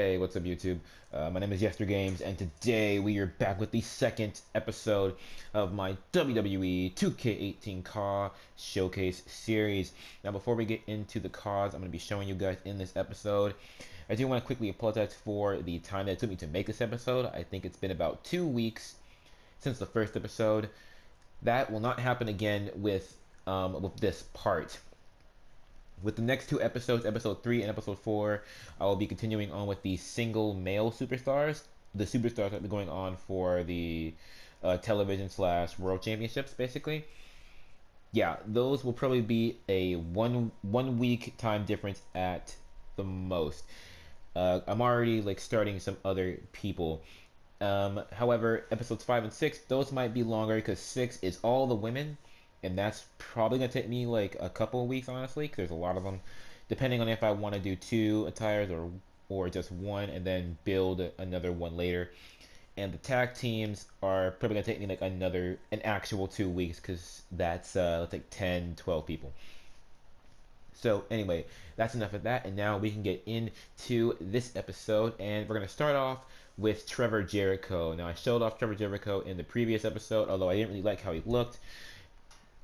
Hey, what's up, YouTube? My name is YesterGames, and today we are back with the second episode of my WWE 2K18 Caw Showcase series. Now, before we get into the cause I'm going to be showing you guys in this episode, I do want to quickly apologize for the time that it took me to make this episode. I think it's been about 2 weeks since the first episode. That will not happen again with this part. With the next two episodes, episode 3 and episode 4, I will be continuing on with the single male superstars, the superstars that are going on for the television slash world championships, basically. Yeah, those will probably be a one week time difference at the most. I'm already like starting some other people. However, episodes 5 and 6, those might be longer because 6 is all the women, and that's probably gonna take me like a couple of weeks, honestly, because there's a lot of them. Depending on if I want to do two attires or just one, and then build another one later. And the tag teams are probably gonna take me like an actual 2 weeks, because that's let's take 10, 12 people. So anyway, that's enough of that, and now we can get into this episode, and we're gonna start off with Trevor Jericho. Now, I showed off Trevor Jericho in the previous episode, although I didn't really like how he looked,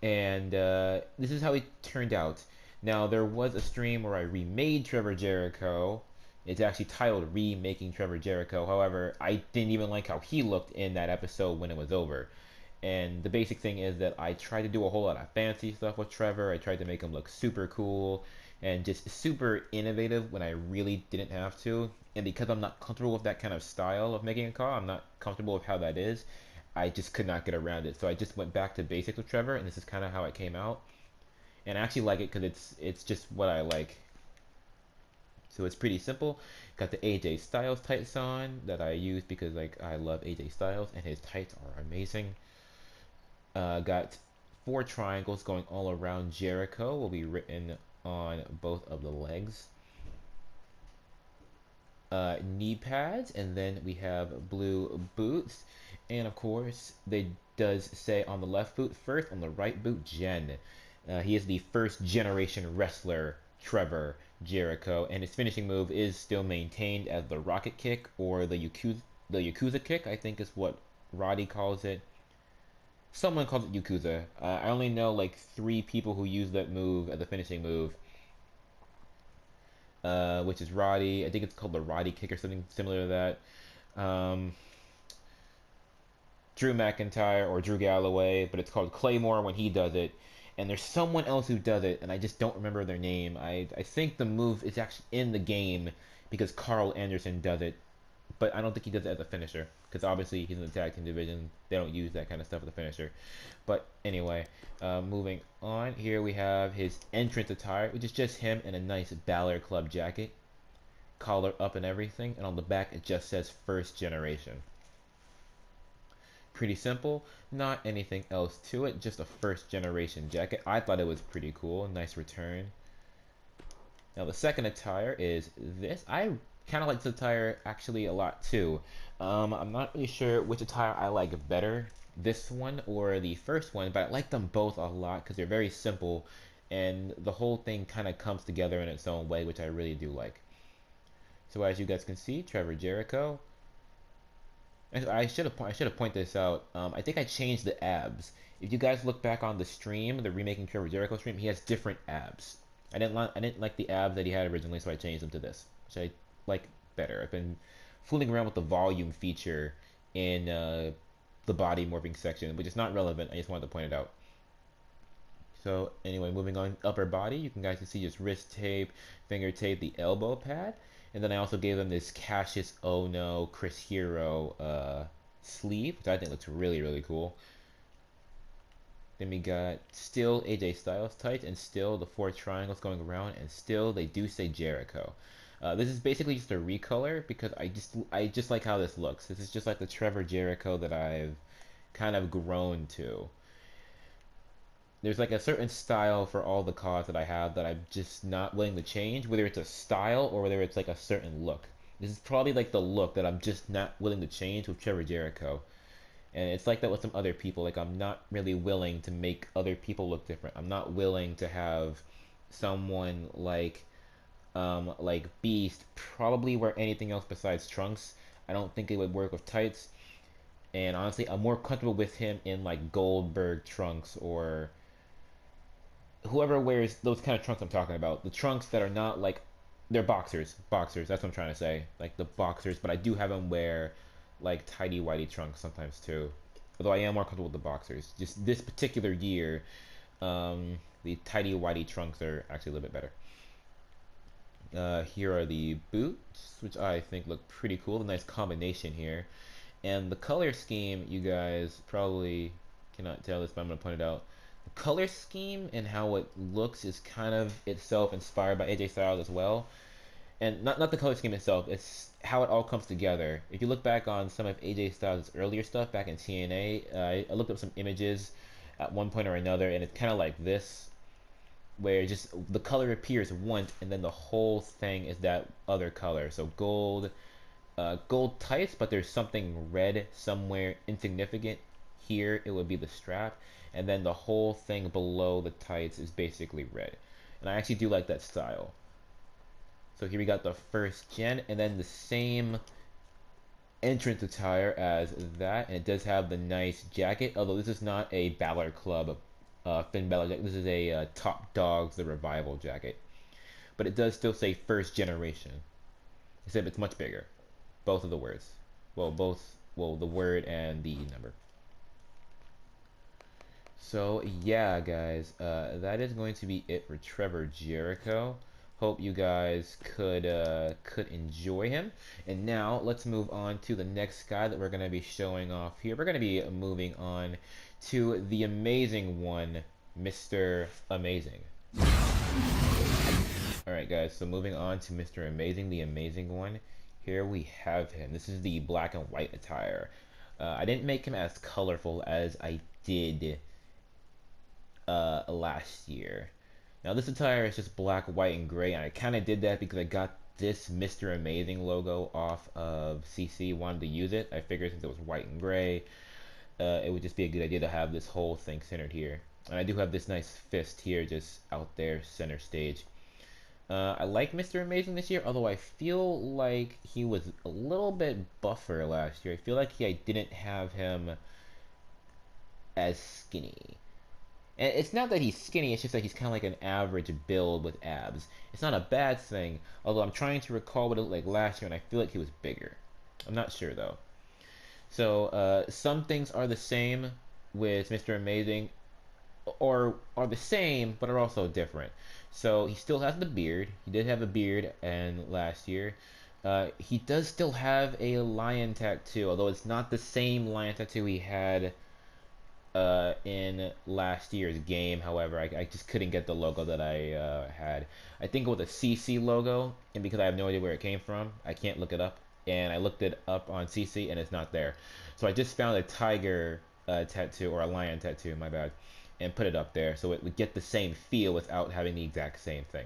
and this is how he turned out. Now, there was a stream where I remade Trevor Jericho. It's actually titled Remaking Trevor Jericho. However, I didn't even like how he looked in that episode when it was over. And the basic thing is that I tried to do a whole lot of fancy stuff with Trevor. I tried to make him look super cool and just super innovative when I really didn't have to. And because I'm not comfortable with that kind of style of making a call, I'm not comfortable with how that is, I just could not get around it. So I just went back to basics with Trevor, and this is kind of how it came out. And I actually like it because it's just what I like. So it's pretty simple. Got the AJ Styles tights on that I use because like I love AJ Styles and his tights are amazing. Got 4 triangles going all around Jericho. Will be written on both of the legs. Knee pads, and then we have blue boots, and of course they does say on the left boot first, on the right boot Jen. He is the first generation wrestler, Trevor Jericho, and his finishing move is still maintained as the rocket kick, or the Yakuza kick, I think is what Roddy calls it. Someone calls it Yakuza. I only know like 3 people who use that move as a finishing move, which is Roddy. I think it's called the Roddy kick or something similar to that. Drew McIntyre or Drew Galloway, but it's called Claymore when he does it. And there's someone else who does it, and I just don't remember their name. I think the move is actually in the game because Carl Anderson does it, but I don't think he does it as a finisher because obviously he's in the tag team division. They don't use that kind of stuff as a finisher. But anyway, moving on. Here we have his entrance attire, which is just him in a nice Balor Club jacket, collar up and everything, and on the back it just says First Generation. Pretty simple, not anything else to it, just a first generation jacket. I thought it was pretty cool, nice return. Now the second attire is this. I kind of like this attire actually a lot too. I'm not really sure which attire I like better, this one or the first one, but I like them both a lot because they're very simple and the whole thing kind of comes together in its own way, which I really do like. So as you guys can see, Trevor Jericho. I should have pointed this out. I think I changed the abs. If you guys look back on the stream, the Remaking Trevor Jericho stream, he has different abs. I didn't like the abs that he had originally, so I changed them to this, which I like better. I've been fooling around with the volume feature in the body morphing section, which is not relevant. I just wanted to point it out. So anyway, moving on, upper body, you guys can see just wrist tape, finger tape, the elbow pad. And then I also gave them this Cassius Ono Chris Hero sleeve, which I think looks really, really cool. Then we got still AJ Styles tights, and still the 4 triangles going around, and still they do say Jericho. This is basically just a recolor because I just like how this looks. This is just like the Trevor Jericho that I've kind of grown to. There's like a certain style for all the cards that I have that I'm just not willing to change, whether it's a style or whether it's like a certain look. This is probably like the look that I'm just not willing to change with Trevor Jericho. And it's like that with some other people. Like I'm not really willing to make other people look different. I'm not willing to have someone like like Beast, probably wear anything else besides trunks. I don't think it would work with tights. And honestly, I'm more comfortable with him in like Goldberg trunks or whoever wears those kind of trunks I'm talking about. The trunks that are not like they're boxers. Boxers, that's what I'm trying to say. Like the boxers, but I do have him wear like tidy whitey trunks sometimes too. Although I am more comfortable with the boxers. Just this particular year, the tidy whitey trunks are actually a little bit better. Here are the boots, which I think look pretty cool. A nice combination here. And the color scheme, you guys probably cannot tell this, but I'm going to point it out. The color scheme and how it looks is kind of itself inspired by AJ Styles as well. And not the color scheme itself, it's how it all comes together. If you look back on some of AJ Styles' earlier stuff back in TNA, I looked up some images at one point or another, and it's kind of like this, where just the color appears once, and then the whole thing is that other color. So gold tights, but there's something red somewhere insignificant. Here it would be the strap, and then the whole thing below the tights is basically red. And I actually do like that style. So here we got the first gen, and then the same entrance attire as that, and it does have the nice jacket, although this is not a Balor Club Finn Balor jacket. This is a Top Dogs The Revival jacket. But it does still say first generation, except it's much bigger. Both of the words. Well, the word and the number. So, yeah, guys, that is going to be it for Trevor Jericho. Hope you guys could enjoy him. And now, let's move on to the next guy that we're going to be showing off here. We're going to be moving on to the amazing one, Mr. Amazing. Alright, guys, so moving on to Mr. Amazing, the amazing one. Here we have him. This is the black and white attire. I didn't make him as colorful as I did last year. Now this attire is just black, white, and gray, and I kind of did that because I got this Mr. Amazing logo off of CC, wanted to use it. I figured since it was white and gray, it would just be a good idea to have this whole thing centered here. And I do have this nice fist here just out there, center stage. I like Mr. Amazing this year, although I feel like he was a little bit buffer last year. I feel like I didn't have him as skinny. And it's not that he's skinny, it's just that he's kind of like an average build with abs. It's not a bad thing, although I'm trying to recall what it looked like last year, and I feel like he was bigger. I'm not sure, though. So, some things are the same with Mr. Amazing, or are the same, but are also different. So he still has the beard. He did have a beard and last year. He does still have a lion tattoo, although it's not the same lion tattoo he had in last year's game. However, I just couldn't get the logo that I had. I think it was a CC logo, and because I have no idea where it came from, I can't look it up. And I looked it up on CC, and it's not there. So I just found a tiger tattoo, or a lion tattoo, my bad, and put it up there so it would get the same feel without having the exact same thing.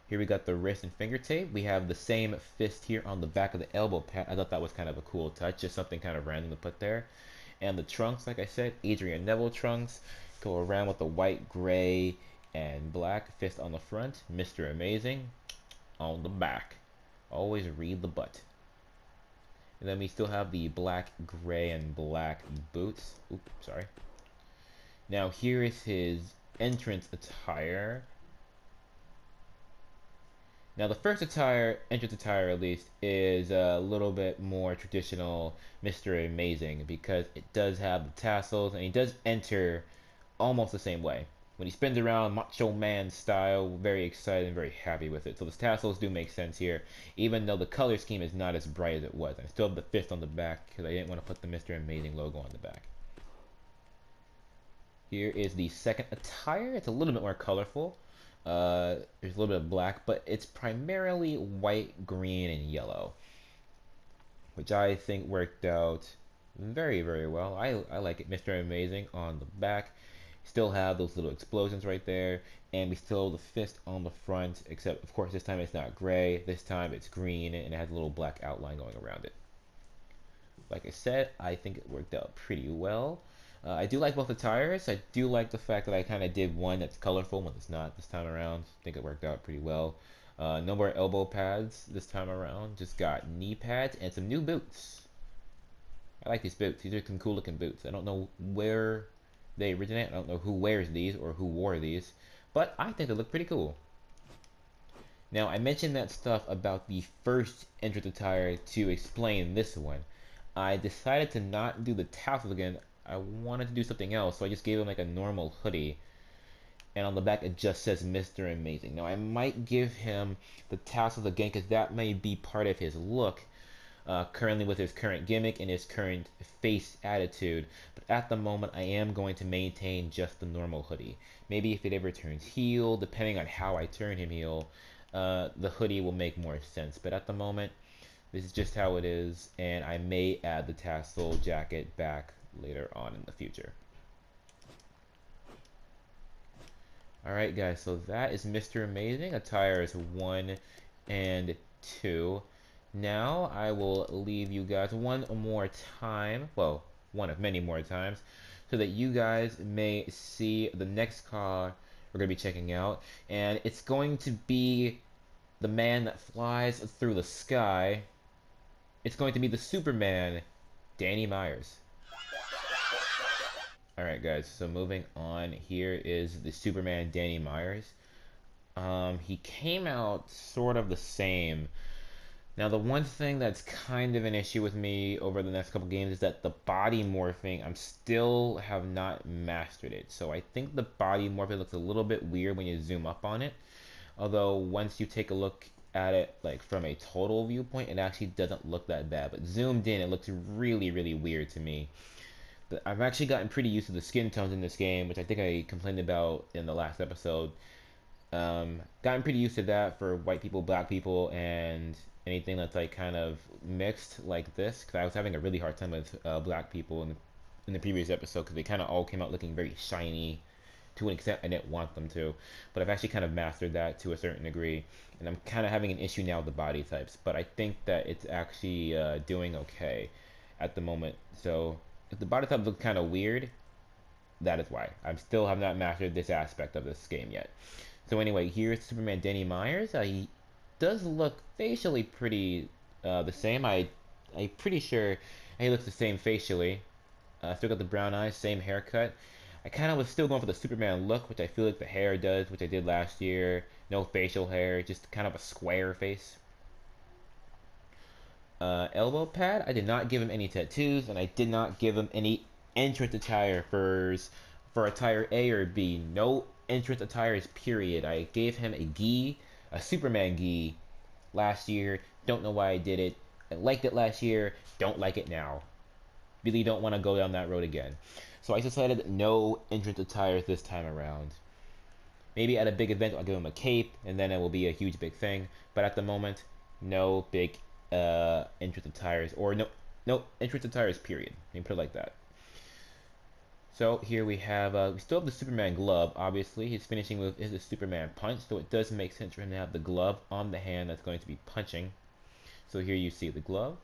Here we got the wrist and finger tape. We have the same fist here on the back of the elbow pad. I thought that was kind of a cool touch, just something kind of random to put there. And the trunks, like I said, Adrian Neville trunks, go around with the white, gray, and black. Fist on the front, Mr. Amazing on the back. Always read the butt. And then we still have the black, gray, and black boots. Oops, sorry. Now here is his entrance attire. Now the first entrance attire at least, is a little bit more traditional Mr. Amazing because it does have the tassels and he does enter almost the same way. When he spins around, Macho Man style, very excited and very happy with it. So the tassels do make sense here, even though the color scheme is not as bright as it was. I still have the fist on the back because I didn't want to put the Mr. Amazing logo on the back. Here is the second attire. It's a little bit more colorful. There's a little bit of black, but it's primarily white, green, and yellow, which I think worked out very, very well. I like it. Mr. Amazing on the back. Still have those little explosions right there, and we still have the fist on the front, except of course this time it's not gray. This time it's green, and it has a little black outline going around it. Like I said, I think it worked out pretty well. I do like both the tires. I do like the fact that I kind of did one that's colorful when it's not this time around. I think it worked out pretty well. No more elbow pads this time around. Just got knee pads and some new boots. I like these boots. These are some cool looking boots. I don't know where they originate. I don't know who wears these or who wore these, but I think they look pretty cool. Now, I mentioned that stuff about the first entrance attire to explain this one. I decided to not do the tassels again. I wanted to do something else, so I just gave him like a normal hoodie. And on the back, it just says Mr. Amazing. Now, I might give him the tassels again because that may be part of his look. Currently with his current gimmick and his current face attitude. But at the moment, I am going to maintain just the normal hoodie. Maybe if it ever turns heel, depending on how I turn him heel, the hoodie will make more sense. But at the moment, this is just how it is, and I may add the tassel jacket back later on in the future. Alright guys, so that is Mr. Amazing. Attires 1 and 2. Now I will leave you guys one more time, well, one of many more times, so that you guys may see the next car we're going to be checking out. And it's going to be the man that flies through the sky. It's going to be the Superman, Danny Myers. Alright guys, so moving on, here is the Superman Danny Myers. He came out sort of the same. Now the one thing that's kind of an issue with me over the next couple games is that the body morphing, I'm still have not mastered it. So I think the body morphing looks a little bit weird when you zoom up on it. Although once you take a look at it like from a total viewpoint, it actually doesn't look that bad. But zoomed in, it looks really, really weird to me. I've actually gotten pretty used to the skin tones in this game, which I think I complained about in the last episode. Gotten pretty used to that for white people, black people, and anything that's like kind of mixed like this. Because I was having a really hard time with black people in the previous episode because they kind of all came out looking very shiny to an extent I didn't want them to. But I've actually kind of mastered that to a certain degree. And I'm kind of having an issue now with the body types. But I think that it's actually doing okay at the moment. So if the body type looks kind of weird, that is why. I still have not mastered this aspect of this game yet. So anyway, here's Superman Danny Myers. He does look facially pretty the same. I'm pretty sure he looks the same facially. Still got the brown eyes, same haircut. I kind of was still going for the Superman look, which I feel like the hair does, which I did last year. No facial hair, just kind of a square face. Elbow pad, I did not give him any tattoos, and I did not give him any entrance attire for attire A or B. No entrance attires, period. I gave him a gi, a Superman gi, last year. Don't know why I did it. I liked it last year. Don't like it now. Really don't want to go down that road again. So I decided no entrance attires this time around. Maybe at a big event I'll give him a cape, and then it will be a huge big thing. But at the moment, no big entrance attires, or no entrance attires, period. Let me put it like that. So here we have, we still have the Superman glove, obviously. His finishing move is the Superman punch, so it does make sense for him to have the glove on the hand that's going to be punching. So here you see the glove.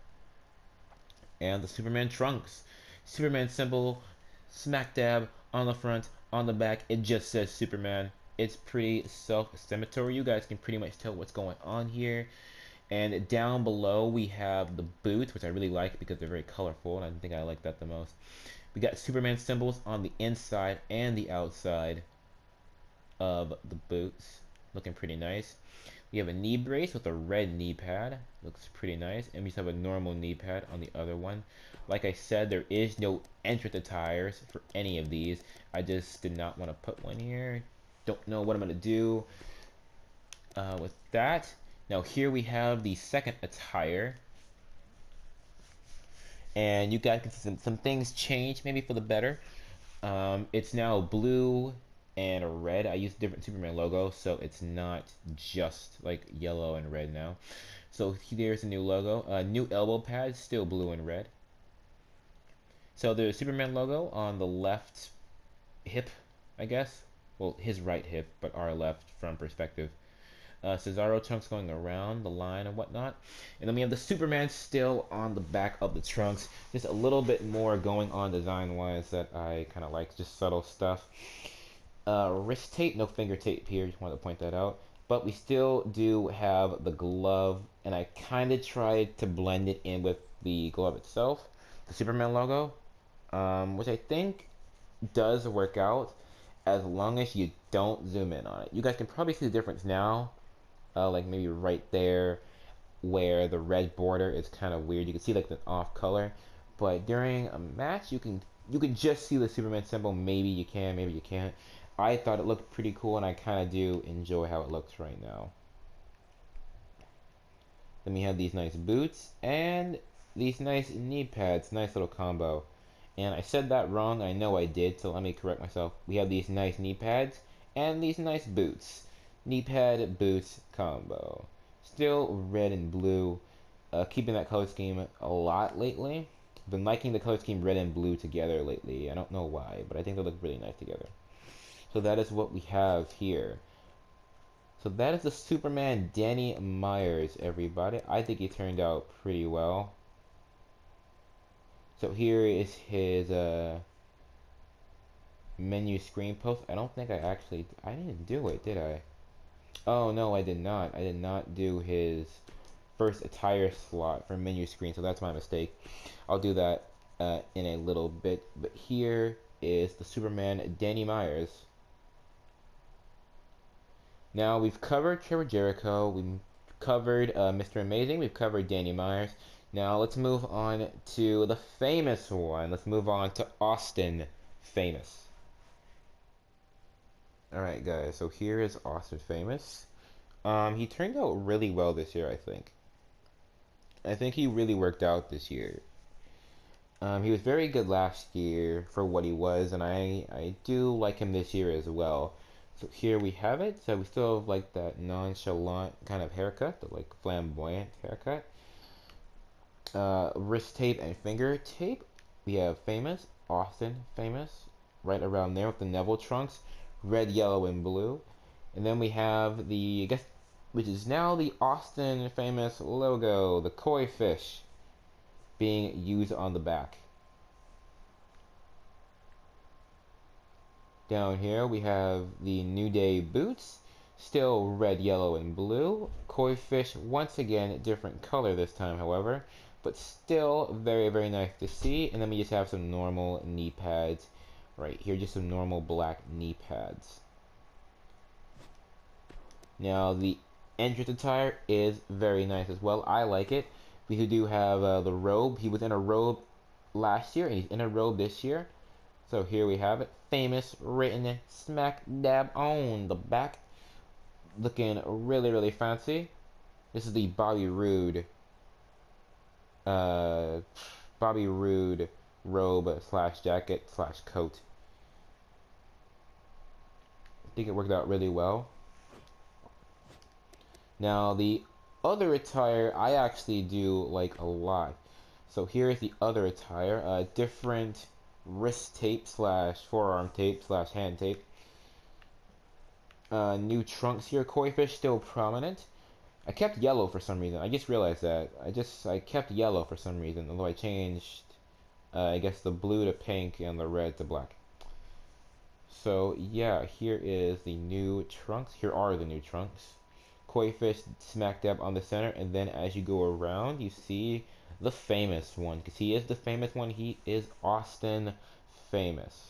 And the Superman trunks. Superman symbol, smack dab, on the front, on the back, it just says Superman. It's pretty self-explanatory. You guys can pretty much tell what's going on here. And down below we have the boots, which I really like because they're very colorful, and I think I like that the most. We got Superman symbols on the inside and the outside of the boots. Looking pretty nice. We have a knee brace with a red knee pad. Looks pretty nice. And we just have a normal knee pad on the other one. Like I said, there is no entrance attires for any of these. I just did not want to put one here. Don't know what I'm going to do with that. Now here we have the second attire. And you guys can see some things change, maybe for the better. It's now blue and red. I used a different Superman logo, so it's not just like yellow and red now. So there's a new logo. New elbow pads, still blue and red. So there's Superman logo on the left hip, I guess. Well, his right hip, but our left from perspective. Cesaro trunks going around the line and whatnot. And then we have the Superman still on the back of the trunks. Just a little bit more going on design-wise that I kind of like, just subtle stuff. Wrist tape, no finger tape here, just wanted to point that out. But we still do have the glove, and I kind of tried to blend it in with the glove itself, the Superman logo, which I think does work out as long as you don't zoom in on it. You guys can probably see the difference now, like maybe right there where the red border is kind of weird. You can see like the off color, but during a match you can just see the Superman symbol. Maybe you can, maybe you can't. I thought it looked pretty cool, and I kind of do enjoy how it looks right now. Then we have these nice boots and these nice knee pads. Nice little combo. And I said that wrong. I know I did, so let me correct myself. We have these nice knee pads and these nice boots. Knee pad boots combo. Still red and blue. Keeping that color scheme a lot lately. Been liking the color scheme red and blue together lately. I don't know why, but I think they look really nice together. So that is what we have here. So that is the Superman Danny Myers, everybody. I think he turned out pretty well. So here is his menu screen post. I don't think I didn't do it, did I? Oh no, I did not. I did not do his first attire slot for menu screen, so that's my mistake. I'll do that in a little bit. But here is the Superman Danny Myers. Now we've covered Trevor Jericho, we've covered Mr. Amazing, we've covered Danny Myers. Now let's move on to the famous one. Let's move on to Austin Famous. Alright guys, so here is Austin Famous. He turned out really well this year, I think. I think he really worked out this year. He was very good last year for what he was, and I do like him this year as well. So here we have it. So we still have like that nonchalant kind of haircut, the like flamboyant haircut. Wrist tape and finger tape. We have Famous, Austin Famous, right around there with the Neville trunks, red, yellow, and blue. And then we have the, I guess, which is now the Austin Famous logo, the koi fish, being used on the back. Down here we have the New Day boots, still red, yellow, and blue. Koi fish, once again, different color this time, however, but still very, very nice to see. And then we just have some normal knee pads right here, just some normal black knee pads. Now the entrance attire is very nice as well. I like it. We do have the robe. He was in a robe last year, and he's in a robe this year. So here we have it, Famous written smack dab on the back, looking really, really fancy. This is the Bobby Roode robe slash jacket slash coat. I think it worked out really well. Now the other attire I actually do like a lot. So here is the other attire, different wrist tape slash forearm tape slash hand tape. New trunks here. Koi fish still prominent. I kept yellow for some reason. I just realized that. I kept yellow for some reason. Although I changed, I guess the blue to pink and the red to black. So yeah, here is the new trunks. Here are the new trunks. Koi fish smack dab on the center, and then as you go around, you see the famous one, because he is the famous one. He is Austin Famous.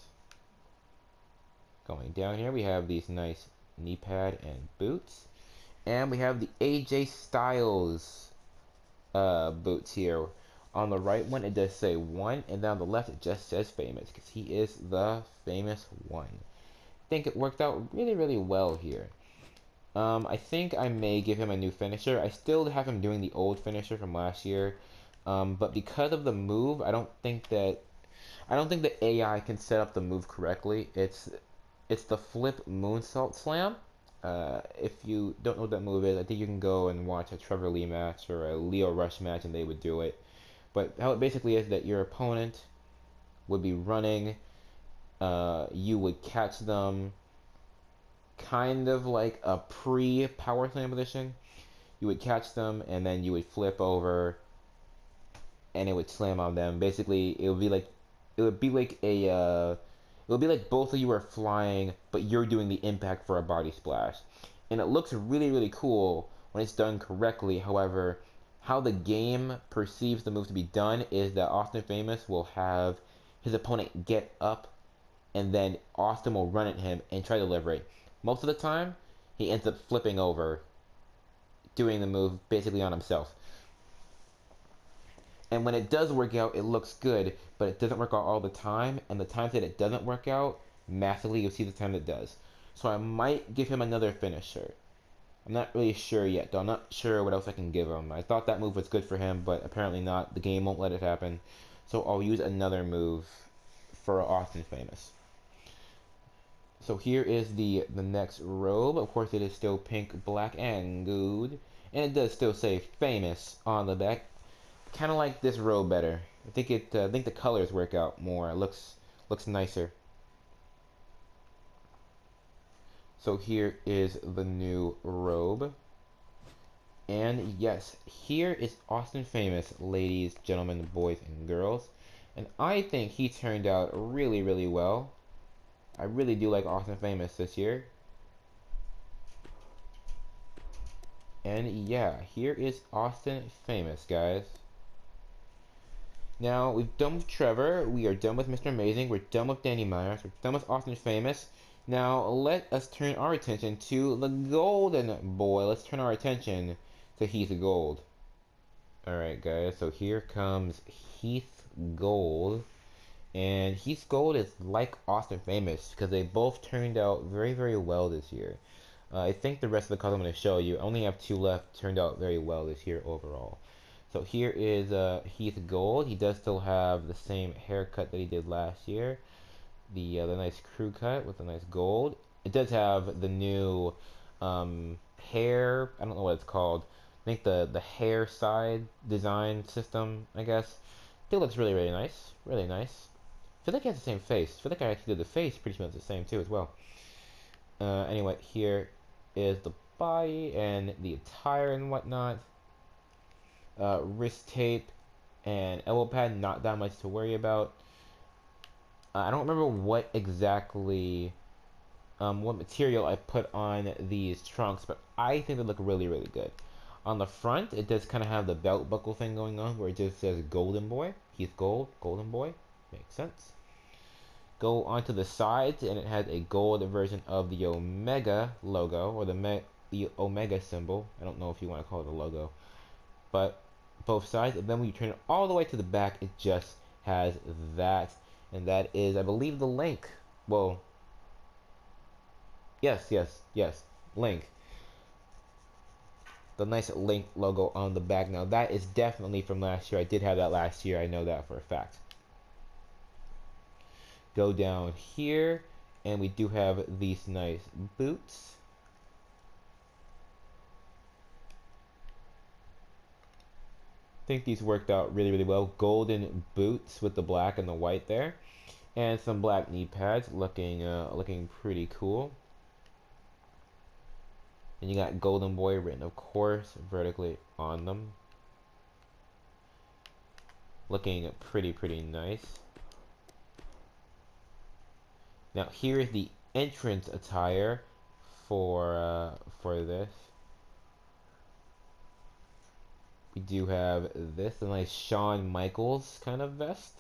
Going down here, we have these nice knee pad and boots, and we have the AJ Styles boots here. On the right one, it does say 1, and then on the left, it just says Famous, because he is the famous one. I think it worked out really, really well here. I think I may give him a new finisher. I still have him doing the old finisher from last year. But because of the move, I don't think the AI can set up the move correctly. It's the flip moonsault slam. If you don't know what that move is, I think you can go and watch a Trevor Lee match or a Leo Rush match, and they would do it. But how it basically is that your opponent would be running, you would catch them, kind of like a pre-power slam position. You would catch them and then you would flip over and it would slam on them. Basically, it would be like it would be like both of you are flying, but you're doing the impact for a body splash. And it looks really, really cool when it's done correctly. However, how the game perceives the move to be done is that Austin Famous will have his opponent get up, and then Austin will run at him and try to deliver it. Most of the time, he ends up flipping over, doing the move basically on himself. And when it does work out, it looks good, but it doesn't work out all the time. And the times that it doesn't work out, massively, you'll see the time it does. So I might give him another finisher. I'm not really sure yet, though. I'm not sure what else I can give him. I thought that move was good for him, but apparently not. The game won't let it happen. So I'll use another move for Austin Famous. So here is the next robe. Of course, it is still pink, black, and good. And it does still say famous on the back. Kind of like this robe better. I think the colors work out more. It looks nicer. So here is the new robe. And yes, here is Austin Famous, ladies, gentlemen, boys, and girls. And I think he turned out really, really well. I really do like Austin Famous this year. And yeah, here is Austin Famous, guys. Now, we've done with Trevor, we are done with Mr. Amazing, we're done with Danny Myers, we're done with Austin Famous. Now, let us turn our attention to the Golden Boy. Let's turn our attention to Heath Gold. Alright, guys, so here comes Heath Gold. And Heath Gold is like Austin Famous because they both turned out very, very well this year. I think the rest of the cards I'm going to show you, I only have 2 left, turned out very well this year overall. So here is Heath Gold. He does still have the same haircut that he did last year. The nice crew cut with the nice gold. It does have the new hair, I don't know what it's called. I think the hair side design system, I guess. It looks really, really nice. Really nice. I feel like he has the same face. I feel like I actually did the face pretty much the same too as well. Anyway, here is the body and the attire and whatnot. Wrist tape and elbow pad, not that much to worry about. I don't remember what exactly, what material I put on these trunks, but I think they look really, really good. On the front, it does kind of have the belt buckle thing going on, where it just says Golden Boy. Heath Gold, Golden Boy. Makes sense. Go onto the sides, and it has a gold version of the Omega logo, or the Omega symbol. I don't know if you want to call it a logo. But both sides, and then when you turn it all the way to the back, it just has that. And that is, I believe, the link. Well, yes, link. The nice link logo on the back. Now, that is definitely from last year. I did have that last year. I know that for a fact. Go down here, and we do have these nice boots. I think these worked out really, really well. Golden boots with the black and the white there, and some black knee pads, looking pretty cool. And you got Golden Boy written, of course, vertically on them. Looking pretty nice. Now here is the entrance attire for this. We do have this, a nice Shawn Michaels kind of vest.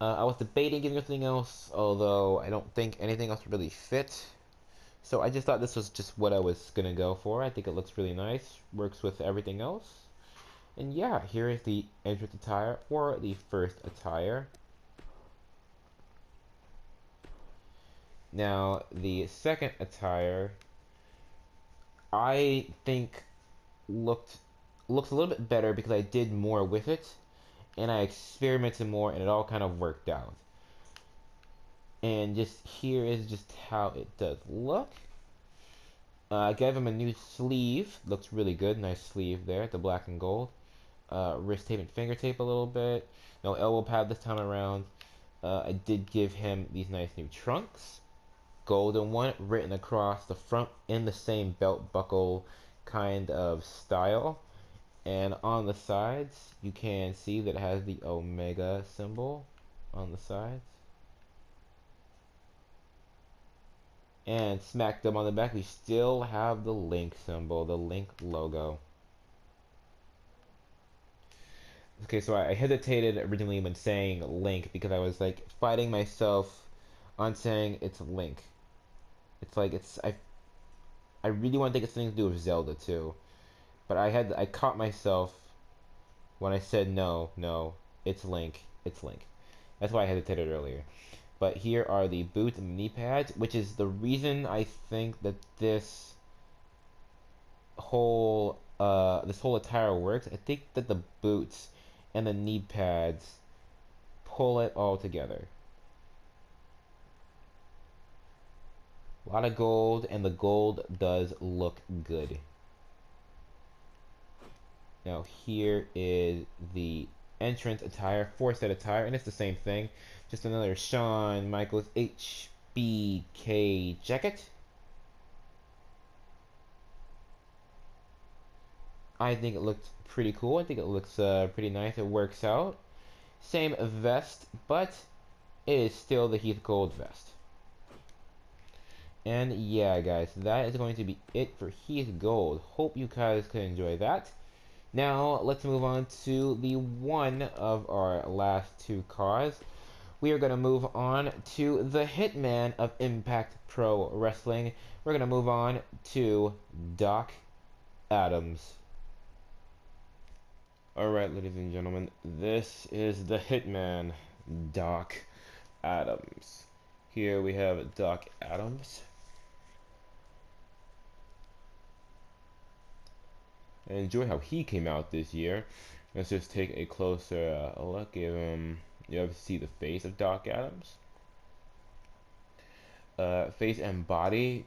I was debating giving anything else, although I don't think anything else would really fit. So I just thought this was just what I was gonna go for. I think it looks really nice, works with everything else. And yeah, here is the entrance attire, or the first attire. Now, the second attire, I think looks a little bit better because I did more with it, and I experimented more, and it all kind of worked out. And just here is just how it does look. I gave him a new sleeve, looks really good, nice sleeve there, the black and gold. Wrist tape and finger tape a little bit, no elbow pad this time around. I did give him these nice new trunks. golden one written across the front in the same belt buckle kind of style. And on the sides, you can see that it has the Omega symbol on the sides. And smack them on the back, we still have the Link symbol, the Link logo. Okay, so I hesitated originally when saying Link because I was like fighting myself on saying it's Link. It's like I really want to think it's something to do with Zelda too, but I caught myself when I said no, it's Link, it's Link. That's why I hesitated earlier. But here are the boot and knee pads, which is the reason I think that this whole attire works. I think that the boots and the knee pads pull it all together. A lot of gold, and the gold does look good. Now here is the entrance attire, 4-set attire, and it's the same thing. Just another Shawn Michaels HBK jacket. I think it looks pretty cool. I think it looks pretty nice. It works out. Same vest, but it is still the Heath Gold vest. And yeah, guys, that is going to be it for Heath Gold. Hope you guys could enjoy that. Now, let's move on to the one of our last two cars. We are going to move on to the Hitman of Impact Pro Wrestling. We're going to move on to Doc Adams. Alright, ladies and gentlemen, this is the Hitman, Doc Adams. Here we have Doc Adams. I enjoy how he came out this year. Let's just take a closer look. Give him, you ever see the face of Doc Adams? Face and body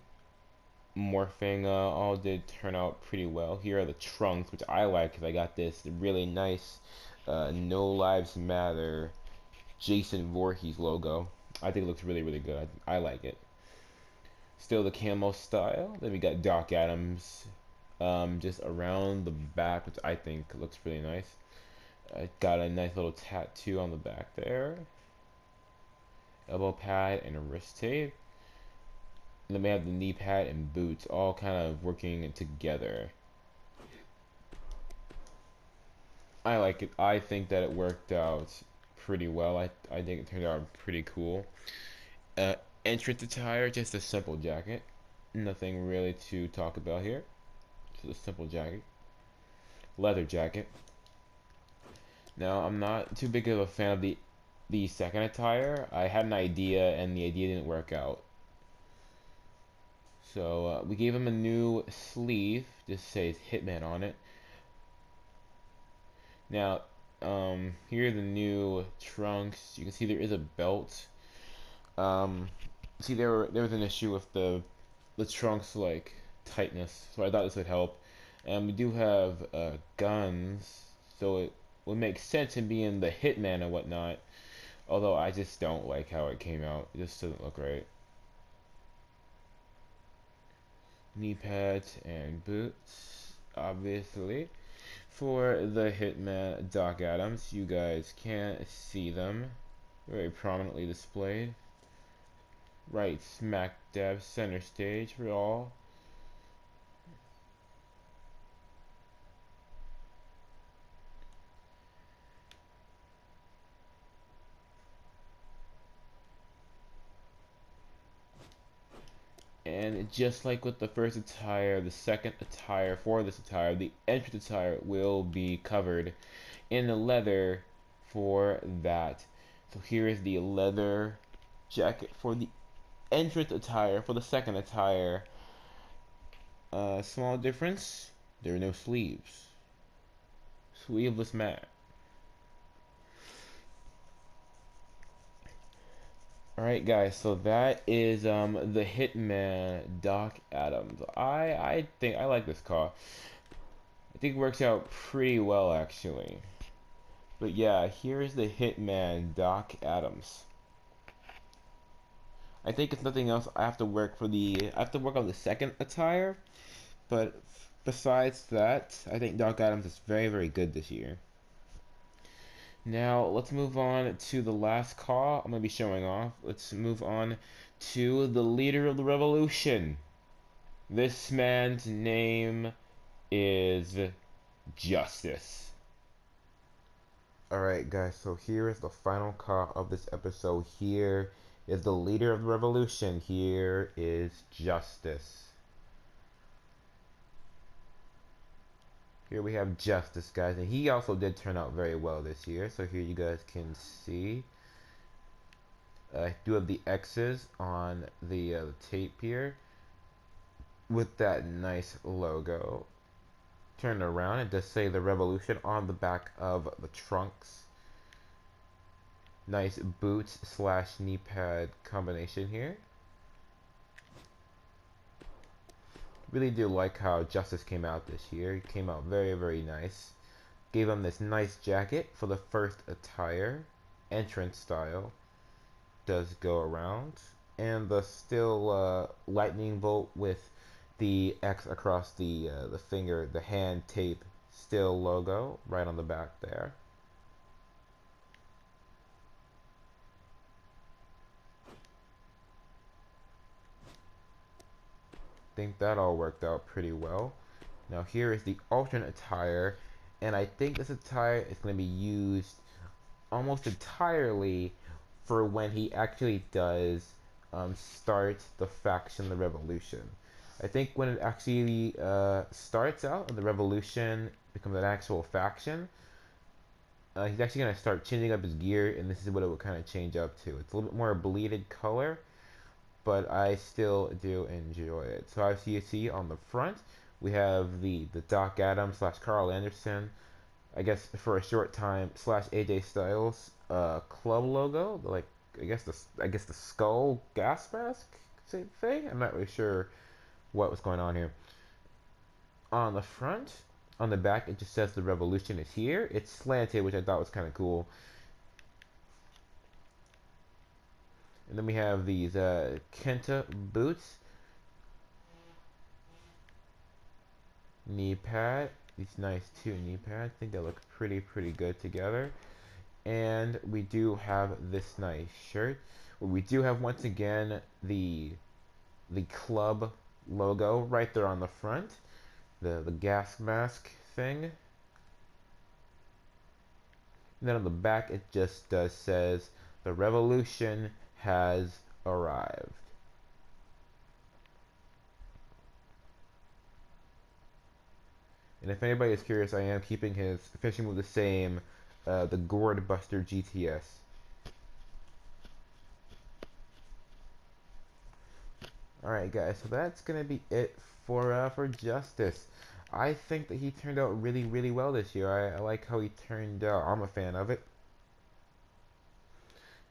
morphing all did turn out pretty well. Here are the trunks, which I like because I got this really nice No Lives Matter Jason Voorhees logo. I think it looks really good. I like it. Still the camo style. Then we got Doc Adams just around the back, which I think looks really nice. Got a nice little tattoo on the back there. Elbow pad and a wrist tape. And then we have the knee pad and boots all kind of working together. I like it. I think that it worked out pretty well. I think it turned out pretty cool. Entrance attire, just a simple jacket. Nothing really to talk about here. Just a simple jacket. Leather jacket. Now, I'm not too big of a fan of the second attire. I had an idea and the idea didn't work out. So we gave him a new sleeve, just says Hitman on it. Now, here are the new trunks. You can see there is a belt. See, there was an issue with the trunks like tightness, so I thought this would help. And we do have guns, so it would make sense in being the Hitman and whatnot. Although I just don't like how it came out. It just doesn't look right. Knee pads and boots, obviously. For the Hitman Doc Adams, you guys can't see them. Very prominently displayed. Right smack dab center stage for all. And just like with the first attire, the second attire for this attire, the entrance attire will be covered in the leather for that. So here is the leather jacket for the entrance attire. For the second attire, small difference, there are no sleeves. Sleeveless mat. Alright guys, so that is the Hitman Doc Adams. I think I like this car. I think it works out pretty well actually. But yeah, here's the Hitman Doc Adams. I think if nothing else, I have to work on the second attire. But besides that, I think Doc Adams is very, very good this year. Now, let's move on to the last Caw I'm going to be showing off. Let's move on to the leader of the revolution. This man's name is Justice. Alright, guys, so here is the final Caw of this episode. Here is the leader of the revolution. Here is Justice. Here we have Justice, guys, and he also did turn out very well this year. So here you guys can see. I do have the X's on the tape here with that nice logo. Turn it around, it does say the revolution on the back of the trunks. Nice boots slash knee pad combination here. Really do like how Justice came out this year. He came out very, very nice. Gave him this nice jacket for the first attire. Entrance style. Does go around. And the still lightning bolt with the X across the finger, the hand tape still logo right on the back there. Think that all worked out pretty well. Now here is the alternate attire, and I think this attire is going to be used almost entirely for when he actually does start the faction, the revolution. I think when it actually starts out and the revolution becomes an actual faction, he's actually going to start changing up his gear, and this is what it will kind of change up to. It's a little bit more bleeded color, but I still do enjoy it. So as you see on the front, we have the Doc Adams slash Carl Anderson, I guess for a short time, slash AJ Styles club logo, like I guess the skull gas mask same thing. I'm not really sure what was going on here. On the front, on the back, it just says the revolution is here. It's slanted, which I thought was kind of cool. And then we have these Kenta boots, knee pad. These nice two knee pads. I think they look pretty good together. And we do have this nice shirt. Where we do have once again the club logo right there on the front. The gas mask thing. And then on the back it just says the revolution has arrived. And if anybody is curious, I am keeping his fishing move the same, the Gourd Buster GTS. Alright guys, so that's gonna be it for Justice. I think that he turned out really well this year. I like how he turned out. I'm a fan of it.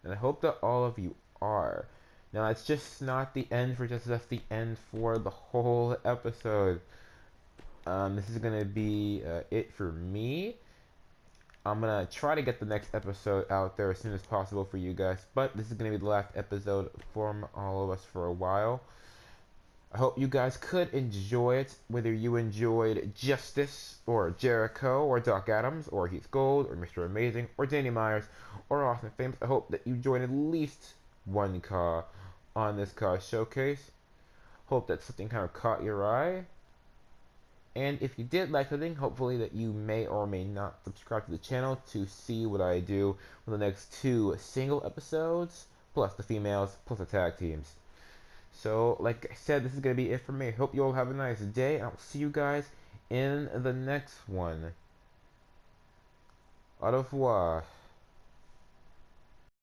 And I hope that all of you are. Now, it's just not the end for Justice, that's the end for the whole episode. This is going to be it for me. I'm going to try to get the next episode out there as soon as possible for you guys. But this is going to be the last episode from all of us for a while. I hope you guys could enjoy it, whether you enjoyed Justice, or Jericho, or Doc Adams, or Heath Gold, or Mr. Amazing, or Danny Myers, or Austin Famous. I hope that you joined at least one Caw on this Caw Showcase. Hope that something kind of caught your eye. And if you did like something, hopefully that you may or may not subscribe to the channel to see what I do for the next 2 single episodes, plus the females, plus the tag teams. So, like I said, this is going to be it for me. Hope you all have a nice day, and I'll see you guys in the next one. Au revoir.